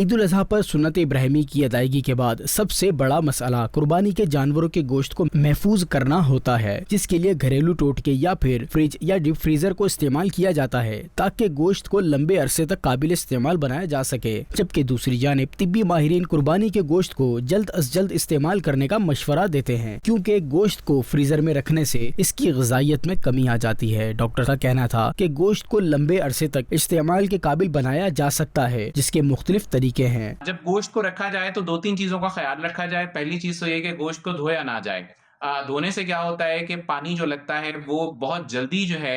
ईद उल अजहा पर सुन्नत इब्राहिमी की अदायगी के बाद सबसे बड़ा मसला कुर्बानी के जानवरों के गोश्त को महफूज करना होता है, जिसके लिए घरेलू टोटके या फिर फ्रिज या डीप फ्रीजर को इस्तेमाल किया जाता है ताकि गोश्त को लंबे अरसे तक काबिल इस्तेमाल बनाया जा सके। जबकि दूसरी जानिब तिब्बी माहिरीन कुर्बानी के गोश्त को जल्द अज जल्द इस्तेमाल करने का मशवरा देते हैं, क्योंकि गोश्त को फ्रीजर में रखने से इसकी ग़िज़ाइयत में कमी आ जाती है। डॉक्टर का कहना था कि गोश्त को लंबे अरसे तक इस्तेमाल के काबिल बनाया जा सकता है, जिसके मुख्तलिफ तरीके हैं। जब गोश्त को रखा जाए तो 2-3 चीजों का ख्याल रखा जाए। पहली चीज तो ये कि गोश्त को धोया ना जाए। धोने से क्या होता है कि पानी जो लगता है वो बहुत जल्दी जो है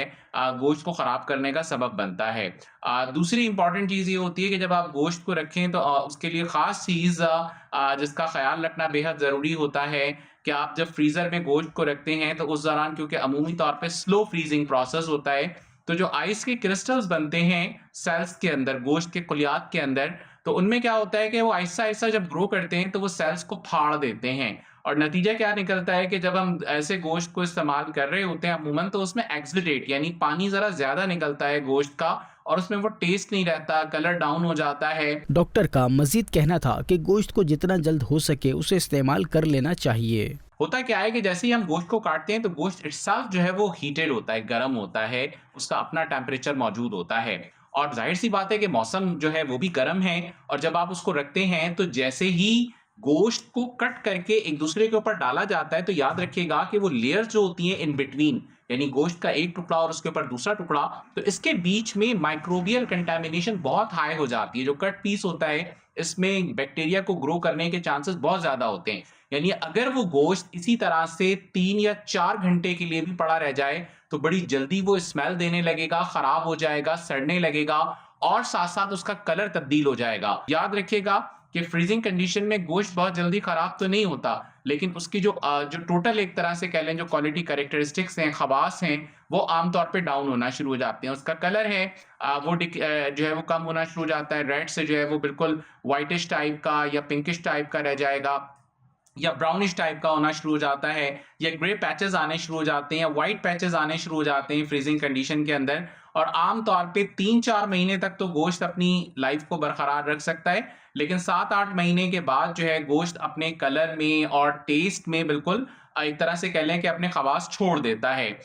गोश्त को खराब करने का सबब बनता है। दूसरी इंपॉर्टेंट चीज ये होती है कि जब आप गोश्त को रखें तो उसके लिए खास चीज जिसका ख्याल रखना बेहद जरूरी होता है कि आप जब फ्रीजर में गोश्त को रखते हैं तो उस दौरान, क्योंकि अमूमी तौर पे स्लो फ्रीजिंग प्रोसेस होता है, तो जो आइस के क्रिस्टल्स बनते हैं सेल्स के अंदर, गोश्त के कुलियात के अंदर, तो उनमें क्या होता है कि वो आहिस्ता-आहिस्ता जब ग्रो करते हैं तो वो सेल्स को फाड़ देते हैं। और नतीजा क्या निकलता है कि जब हम ऐसे गोश्त को इस्तेमाल कर रहे होते हैं अमूमन, तो उसमें एक्सुडेट यानी पानी ज़रा ज़्यादा निकलता है गोश्त का और उसमें वो टेस्ट नहीं रहता, कलर डाउन हो जाता है। डॉक्टर का मजीद कहना था कि गोश्त को जितना जल्द हो सके उसे इस्तेमाल कर लेना चाहिए। होता क्या है कि जैसे ही हम गोश्त को काटते हैं तो गोश्त इटसेल्फ जो है वो हीटेड होता है, गर्म होता है, उसका अपना टेम्परेचर मौजूद होता है और जाहिर सी बात है कि मौसम जो है वो भी गर्म है। और जब आप उसको रखते हैं तो जैसे ही गोश्त को कट करके एक दूसरे के ऊपर डाला जाता है तो याद रखिएगा कि वो लेयर्स जो होती हैं इन बिटवीन, यानी गोश्त का एक टुकड़ा और उसके ऊपर दूसरा टुकड़ा, तो इसके बीच में माइक्रोबियल कंटेमिनेशन बहुत हाई हो जाती है। जो कट पीस होता है इसमें बैक्टीरिया को ग्रो करने के चांसेस बहुत ज्यादा होते हैं। यानी अगर वो गोश्त इसी तरह से 3 या 4 घंटे के लिए भी पड़ा रह जाए तो बड़ी जल्दी वो स्मेल देने लगेगा, खराब हो जाएगा, सड़ने लगेगा और साथ साथ उसका कलर तब्दील हो जाएगा। याद रखिएगा कि फ्रीजिंग कंडीशन में गोश्त बहुत जल्दी खराब तो नहीं होता, लेकिन उसकी जो टोटल एक तरह से कह लें जो क्वालिटी कैरेक्टरिस्टिक्स हैं, खवास हैं, वो आमतौर पे डाउन होना शुरू हो जाते हैं। उसका कलर है जो है वो कम होना शुरू हो जाता है। रेड से जो है वो बिल्कुल व्हाइटिश टाइप का या पिंकिश टाइप का रह जाएगा या ब्राउनिश टाइप का होना शुरू हो जाता है, या ग्रे पैचेस आने शुरू हो जाते हैं या व्हाइट पैचेस आने शुरू हो जाते हैं फ्रीजिंग कंडीशन के अंदर। और आम तौर पे 3-4 महीने तक तो गोश्त अपनी लाइफ को बरकरार रख सकता है, लेकिन 7-8 महीने के बाद जो है गोश्त अपने कलर में और टेस्ट में बिल्कुल एक तरह से कह लें कि अपने खवास छोड़ देता है।